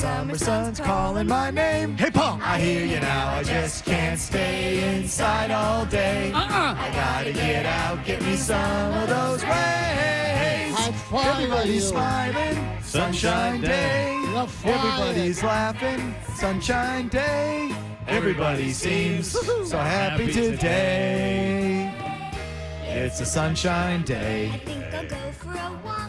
summer sun's calling my name. Hey, Paul. I hear you now, I just can't stay inside all day. I gotta get out, get me some of those rays. Everybody's smiling, sunshine day. Everybody's laughing, sunshine day. Everybody seems so happy today. It's a sunshine day.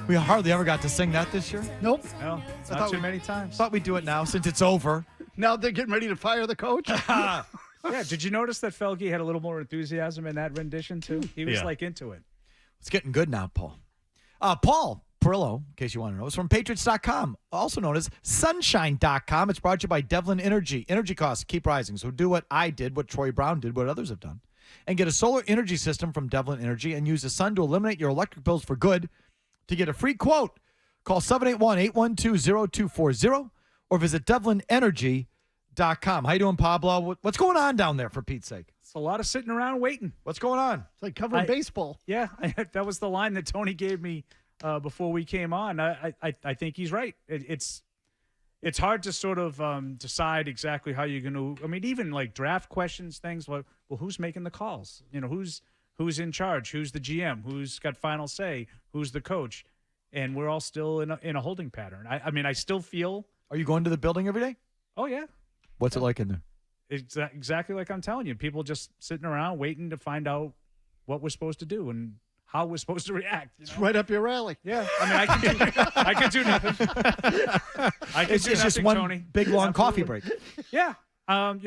We hardly ever got to sing that this year. Nope. No, not too many times. Thought we'd do it now since it's over. Now they're getting ready to fire the coach. Yeah, did you notice that Felge had a little more enthusiasm in that rendition, too? He was, into it. It's getting good now, Paul. Paul Perillo, in case you want to know, is from Patriots.com, also known as Sunshine.com. It's brought to you by Devlin Energy. Energy costs keep rising, so do what I did, what Troy Brown did, what others have done, and get a solar energy system from Devlin Energy and use the sun to eliminate your electric bills for good. To get a free quote, call 781-812-0240 or visit DevlinEnergy.com. How you doing, Pablo? What's going on down there, for Pete's sake? It's a lot of sitting around waiting. What's going on? It's like covering baseball. Yeah, that was the line that Tony gave me before we came on. I think he's right. It's hard to sort of decide exactly how you're going to. I mean, even like draft questions, things like, well, who's making the calls? Who's in charge? Who's the GM? Who's got final say? Who's the coach? And we're all still in a holding pattern. I mean, I still feel. Are you going to the building every day? Oh yeah. What's it like in there? Exactly like I'm telling you. People just sitting around waiting to find out what we're supposed to do and how we're supposed to react. It's right up your alley. Yeah, I mean, I can do nothing. It's just one Tony. big long Absolutely. coffee break. Yeah,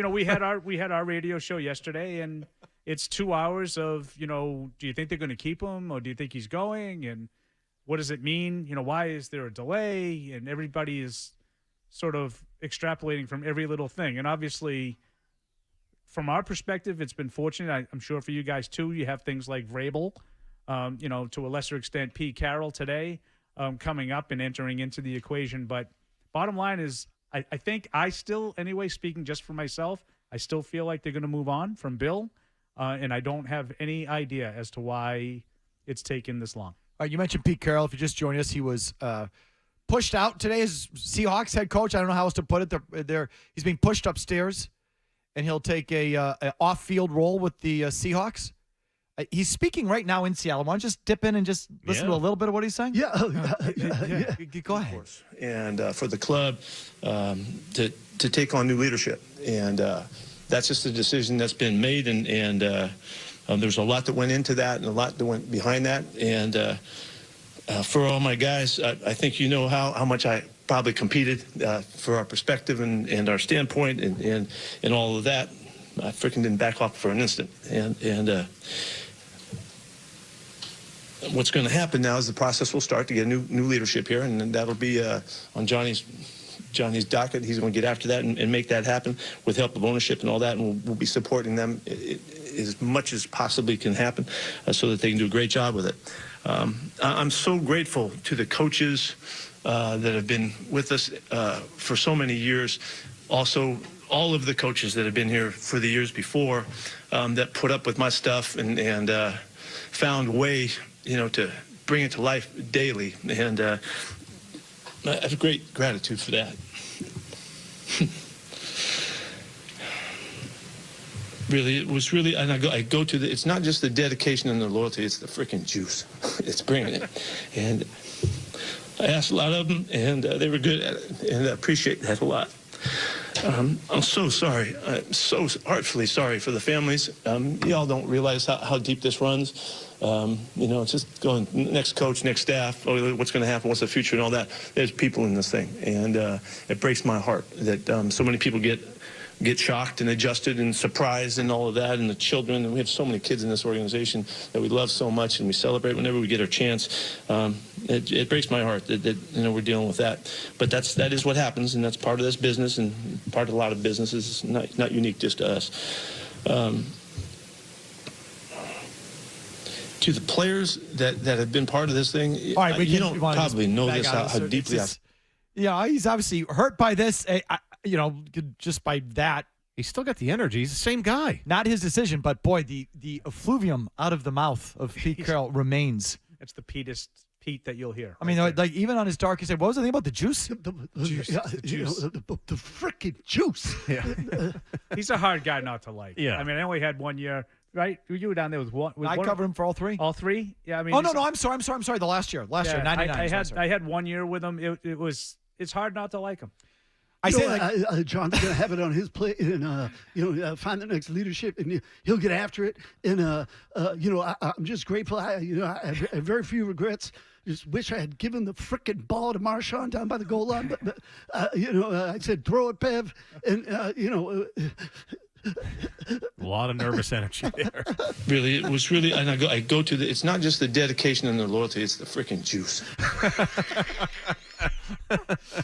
we had our radio show yesterday, and it's 2 hours of do you think they're going to keep him, or do you think he's going, and what does it mean? Why is there a delay? And everybody is sort of extrapolating from every little thing, and obviously, from our perspective, it's been fortunate. I'm sure for you guys too. You have things like Vrabel. To a lesser extent, Pete Carroll today coming up and entering into the equation. But bottom line is, I think I still, anyway, speaking just for myself, I still feel like they're going to move on from Bill, and I don't have any idea as to why it's taken this long. You mentioned Pete Carroll. If you just joined us, he was pushed out today as Seahawks head coach. I don't know how else to put it. He's being pushed upstairs, and he'll take a off-field role with the Seahawks. He's speaking right now in Seattle. Why don't you just dip in and just listen to a little bit of what he's saying? Yeah. Go ahead. And for the club to take on new leadership. And that's just a decision that's been made. And there's a lot that went into that and a lot that went behind that. And for all my guys, I think you know how much I probably competed for our perspective and our standpoint and all of that. I freaking didn't back off for an instant. And what's going to happen now is the process will start to get new leadership here, and that'll be on Johnny's docket. He's going to get after that and make that happen with help of ownership and all that, and we'll be supporting them as much as possibly can happen so that they can do a great job with it. I'm so grateful to the coaches that have been with us for so many years. Also, all of the coaches that have been here for the years before that put up with my stuff and found a way, to bring it to life daily. And I have great gratitude for that. Really, it was really, and I go to it's not just the dedication and the loyalty, it's the freaking juice. It's bringing it. And I asked a lot of them, and they were good at it, and I appreciate that a lot. I'm so sorry. I'm so heartfully sorry for the families. Y'all don't realize how deep this runs. It's just going next coach, next staff, what's going to happen, what's the future and all that. There's people in this thing. And it breaks my heart that so many people get shocked and adjusted and surprised and all of that, and the children. And we have so many kids in this organization that we love so much, and we celebrate whenever we get our chance. It breaks my heart that we're dealing with that. But that is what happens, and that's part of this business and part of a lot of businesses. It's not unique just to us. To the players that have been part of this thing, all right, you don't probably know this, how deeply I... Yeah, he's obviously hurt by this, just by that. He's still got the energy. He's the same guy. Not his decision, but boy, the effluvium out of the mouth of Pete Carroll remains. It's the Petest Pete that you'll hear. I mean, like even on his darkest day, what was the thing about the juice? The freaking juice. He's a hard guy not to like. Yeah. I mean, I only had 1 year, right? You were down there with one. I covered him for all three. All three? Yeah. I mean. Oh no, I'm sorry. The last year, 99. I had 1 year with him. It's hard not to like him. I say like John's going to have it on his plate and, find the next leadership and he'll get after it. And, I'm just grateful. I have very few regrets. Just wish I had given the frickin' ball to Marshawn down by the goal line. But I said, throw it, Bev. And, A lot of nervous energy there. Really, it was really, and I go to the, it's not just the dedication and the loyalty, it's the freaking juice.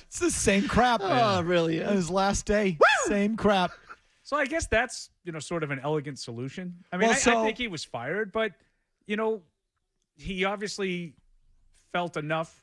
it's the same crap. Oh, really? On his last day, same crap. So I guess that's, sort of an elegant solution. I mean, Well, I think he was fired, but, he obviously felt enough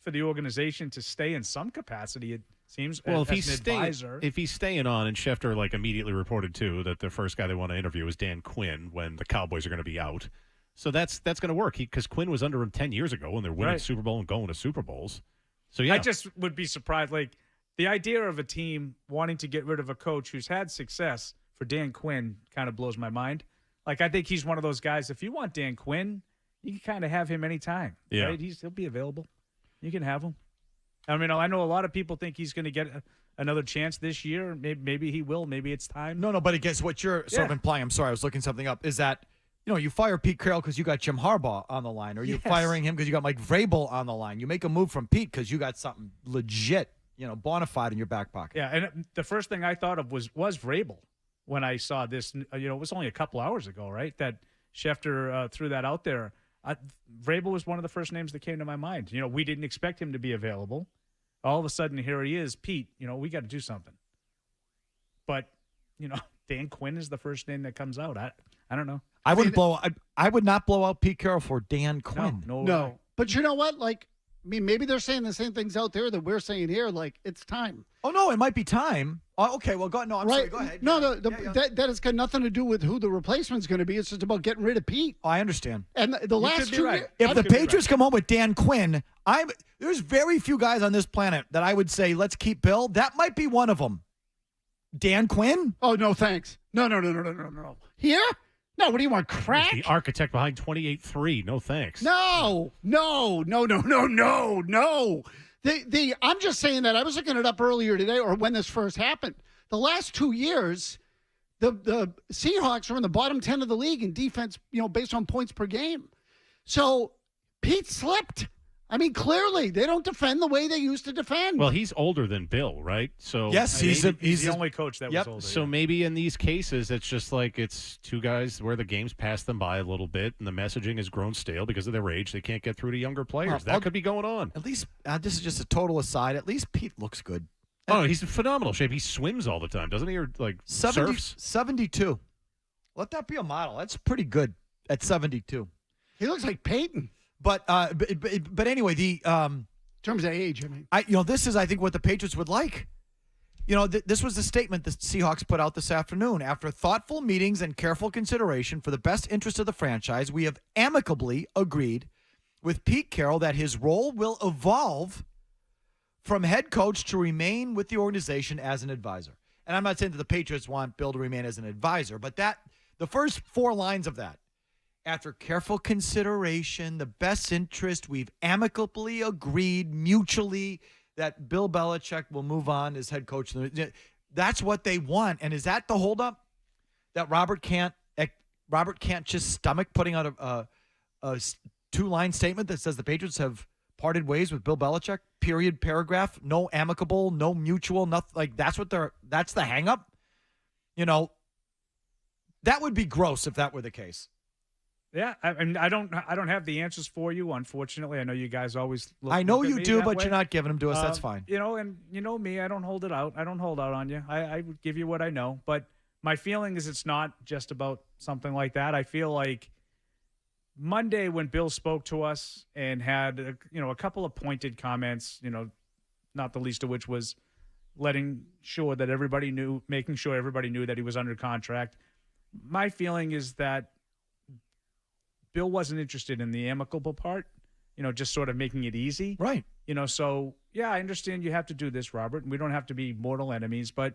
for the organization to stay in some capacity, it seems, Well, as an advisor. if he's staying on, and Schefter immediately reported too that the first guy they want to interview is Dan Quinn when the Cowboys are going to be out. So that's going to work because Quinn was under him 10 years ago when they're winning Right. Super Bowl and going to Super Bowls. So yeah, I just would be surprised. Like the idea of a team wanting to get rid of a coach who's had success for Dan Quinn kind of blows my mind. Like I think he's one of those guys. If you want Dan Quinn, you can kind of have him anytime. Yeah. Right? He'll be available. You can have him. I mean, I know a lot of people think he's going to get another chance this year. Maybe he will. Maybe it's time. No, but against what you're sort of implying, I'm sorry, I was looking something up, is that, you fire Pete Carroll because you got Jim Harbaugh on the line, or you're firing him because you got Mike Vrabel on the line. You make a move from Pete because you got something legit, bona fide in your back pocket. Yeah, and the first thing I thought of was Vrabel when I saw this. It was only a couple hours ago, right, that Schefter threw that out there. Vrabel was one of the first names that came to my mind. We didn't expect him to be available. All of a sudden, here he is. Pete, we got to do something. But, Dan Quinn is the first name that comes out. I don't know. I would not blow out Pete Carroll for Dan Quinn. No. But you know what? Maybe they're saying the same things out there that we're saying here. Like, it's time. Oh, no, it might be time. Oh, okay, well, I'm sorry. Go ahead. No, that has got nothing to do with who the replacement's going to be. It's just about getting rid of Pete. Oh, I understand. And the last 2 years. If the Patriots come home with Dan Quinn, there's very few guys on this planet that I would say, let's keep Bill. That might be one of them. Dan Quinn? Oh, no, thanks. No. Here? No, what do you want, crack? the architect behind 28-3. No thanks. No. I'm just saying that I was looking it up earlier today, or when this first happened. The last 2 years, the Seahawks are in the bottom 10 of the league in defense, based on points per game. So Pete slipped. I mean, clearly they don't defend the way they used to defend. Well, he's older than Bill, right? So yes, he's the only coach that was older. So maybe in these cases, it's just it's two guys where the game's passed them by a little bit, and the messaging has grown stale because of their age. They can't get through to younger players. That could be going on. At least, this is just a total aside, at least Pete looks good. Oh, he's in phenomenal shape. He swims all the time, doesn't he? Or 72. surfs? Let that be a model. That's pretty good at 72. He looks like Peyton. But anyway, the in terms of age, I mean, this is, I think, what the Patriots would like. This was the statement the Seahawks put out this afternoon. After thoughtful meetings and careful consideration for the best interest of the franchise, we have amicably agreed with Pete Carroll that his role will evolve from head coach to remain with the organization as an advisor. And I'm not saying that the Patriots want Bill to remain as an advisor, but the first 4 lines of that. After careful consideration, the best interest, we've amicably agreed mutually that Bill Belichick will move on as head coach. That's what they want. And is that the holdup? That Robert can't just stomach putting out a 2-line statement that says the Patriots have parted ways with Bill Belichick? Period, paragraph, no amicable, no mutual, nothing. That's the hang up. That would be gross if that were the case. Yeah, I don't have the answers for you, unfortunately. I know you guys always look. I know look at you me do, that but way. you're not giving them to us. That's fine. And you know me, I don't hold it out. I don't hold out on you. I would give you what I know, but my feeling is it's not just about something like that. I feel like Monday when Bill spoke to us and had a couple of pointed comments, not the least of which was making sure everybody knew that he was under contract. My feeling is that Bill wasn't interested in the amicable part. just sort of making it easy. Right. So, yeah, I understand you have to do this, Robert, and we don't have to be mortal enemies, but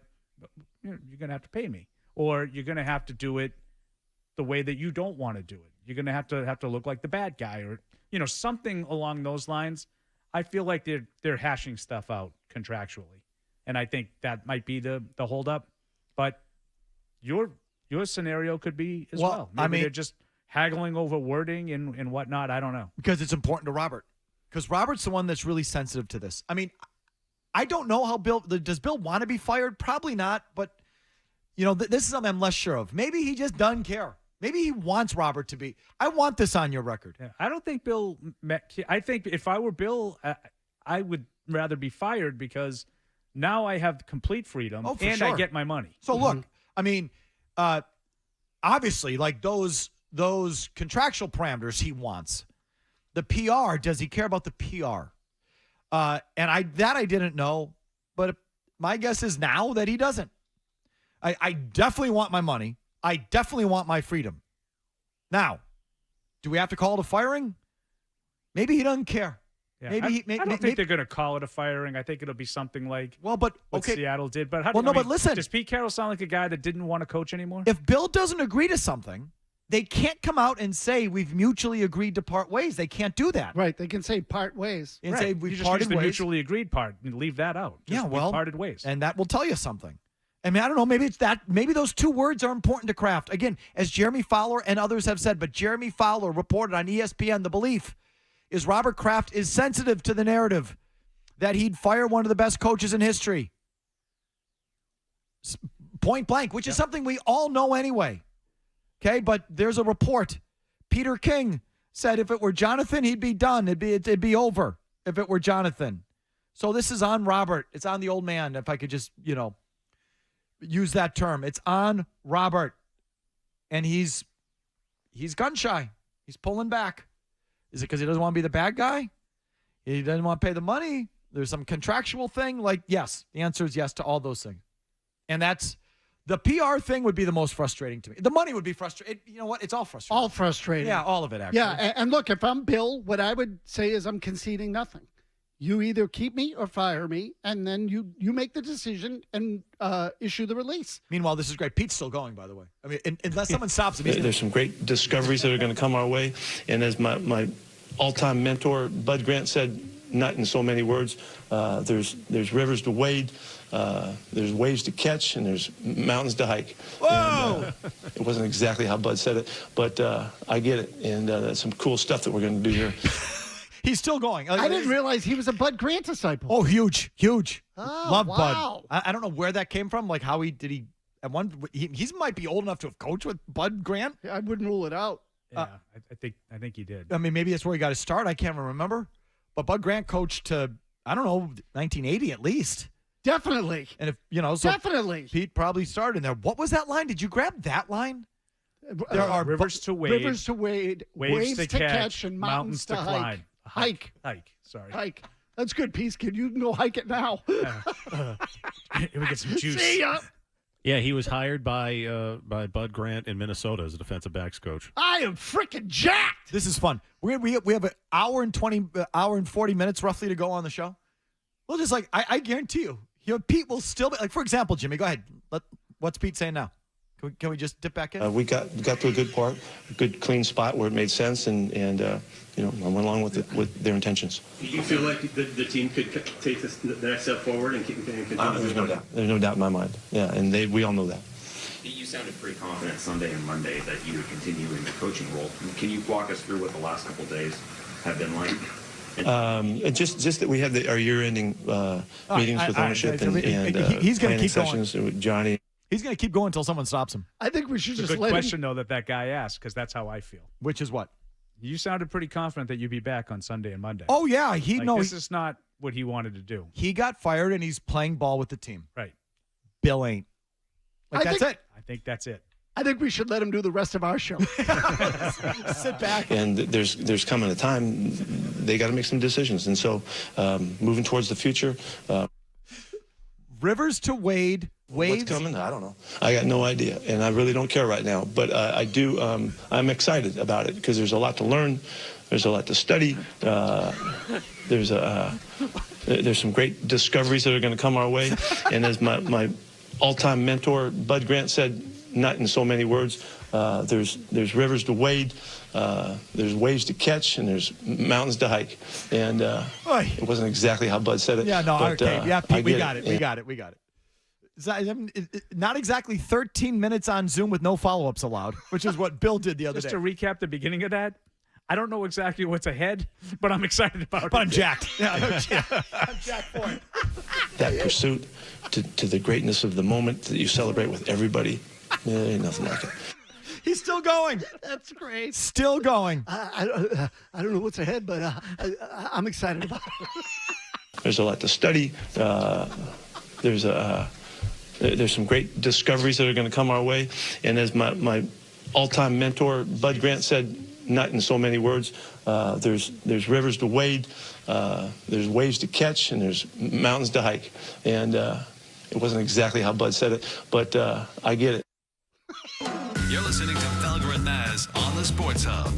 you're going to have to pay me. Or you're going to have to do it the way that you don't want to do it. You're going to have to look like the bad guy or, something along those lines. I feel like they're hashing stuff out contractually. And I think that might be the holdup. But your scenario could be as well. Maybe they're just haggling over wording and whatnot. I don't know. Because it's important to Robert. Because Robert's the one that's really sensitive to this. I mean, I don't know how does Bill want to be fired? Probably not. But, this is something I'm less sure of. Maybe he just doesn't care. Maybe he wants Robert to be. I want this on your record. Yeah, I don't think Bill. I think if I were Bill, I would rather be fired because now I have complete freedom and sure. I get my money. So look, I mean, obviously, like those contractual parameters he wants. The PR, does he care about the PR? And I didn't know, but my guess is now that he doesn't. I definitely want my money. I definitely want my freedom. Now, do we have to call it a firing? Maybe he doesn't care. Yeah, maybe I don't think they're going to call it a firing. I think it'll be something like what Seattle did. But but listen, does Pete Carroll sound like a guy that didn't want to coach anymore? If Bill doesn't agree to something, they can't come out and say we've mutually agreed to part ways. They can't do that. Right. They can say part ways. And say we've you just parted use the ways. mutually agreed part and leave that out. Just we parted ways. And that will tell you something. I mean, I don't know. Maybe it's that. Maybe those two words are important to Kraft. Again, as Jeremy Fowler and others have said, but Jeremy Fowler reported on ESPN the belief is Robert Kraft is sensitive to the narrative that he'd fire one of the best coaches in history. Point blank, which is something we all know anyway. Okay, but there's a report. Peter King said if it were Jonathan, he'd be done. It'd be over if it were Jonathan. So this is on Robert. It's on the old man, if I could just, use that term. It's on Robert. And he's gun shy. He's pulling back. Is it because he doesn't want to be the bad guy? He doesn't want to pay the money? There's some contractual thing? Yes. The answer is yes to all those things. And that's the PR thing would be the most frustrating to me. The money would be frustrating. You know what? It's all frustrating. All frustrating. Yeah, all of it, actually. Yeah, and look, if I'm Bill, what I would say is I'm conceding nothing. You either keep me or fire me, and then you make the decision and issue the release. Meanwhile, this is great. Pete's still going, by the way. I mean, unless someone stops him. There's some great discoveries that are going to come our way. And as my all-time mentor, Bud Grant, said, not in so many words, there's rivers to wade, there's waves to catch, and there's mountains to hike. Whoa! And, it wasn't exactly how Bud said it, but I get it. And that's some cool stuff that we're going to do here. He's still going. I didn't realize he was a Bud Grant disciple. Oh, huge. Oh, Love wow. Bud. I don't know where that came from. Like how he he might be old enough to have coached with Bud Grant. I wouldn't rule it out. Yeah, I think he did. I mean, maybe that's where he got his start. I can't remember. But Bud Grant coached to, I don't know, 1980 at least. Definitely. And if, so Definitely. Pete probably started in there. What was that line? Did you grab that line? There are rivers to wade. Rivers to wade. Waves to catch and mountains to climb. Hike. Sorry. Hike. That's good, Peace Kid. You can go hike it now. We get some juice. See ya. Yeah, he was hired by Bud Grant in Minnesota as a defensive backs coach. I am freaking jacked. This is fun. We have an hour and 40 minutes roughly to go on the show. We'll just I guarantee you, Pete will still be for example, Jimmy, go ahead. What's Pete saying now? Can we just dip back in? We got to a good part, a good clean spot where it made sense, and I went along with their intentions. Do you feel like the team could take the next step forward and continue? There's no doubt. There's no doubt in my mind. Yeah, and we all know that. You sounded pretty confident Sunday and Monday that you would continue in the coaching role. Can you walk us through what the last couple of days have been like? Just that we had our year-ending meetings with ownership and he's going to keep sessions going. with Johnny. He's going to keep going until someone stops him. I think we should it's just a good let question, him. though, that guy asked, because that's how I feel. Which is what? You sounded pretty confident that you'd be back on Sunday and Monday. Oh, yeah. This is not what he wanted to do. He got fired, and he's playing ball with the team. Right. Bill ain't. That's it. I think that's it. I think we should let him do the rest of our show. Sit back. And there's coming a time they got to make some decisions. And so moving towards the future. rivers to wade, waves. What's coming? I don't know. I got no idea, and I really don't care right now. But I do. I'm excited about it because there's a lot to learn. There's a lot to study. There's some great discoveries that are going to come our way. And as my all-time mentor, Bud Grant, said, not in so many words, there's rivers to wade, there's waves to catch, and there's mountains to hike. And it wasn't exactly how Bud said it. Yeah, no, but, okay. Yeah, Pete, we got it. Yeah. We got it. Not exactly 13 minutes on Zoom with no follow-ups allowed, which is what Bill did the other Just day. to recap the beginning of that, I don't know exactly what's ahead, but I'm excited about it. But I'm jacked. Yeah, I'm jacked for it. That pursuit to the greatness of the moment that you celebrate with everybody, ain't nothing like it. He's still going. That's great. Still going. I don't know what's ahead, but I'm excited about it. There's a lot to study. There's some great discoveries that are going to come our way. And as my all-time mentor, Bud Grant, said, not in so many words, there's rivers to wade, there's waves to catch, and there's mountains to hike. And it wasn't exactly how Bud said it, but I get it. You're listening to Felger and Mazz on the Sports Hub.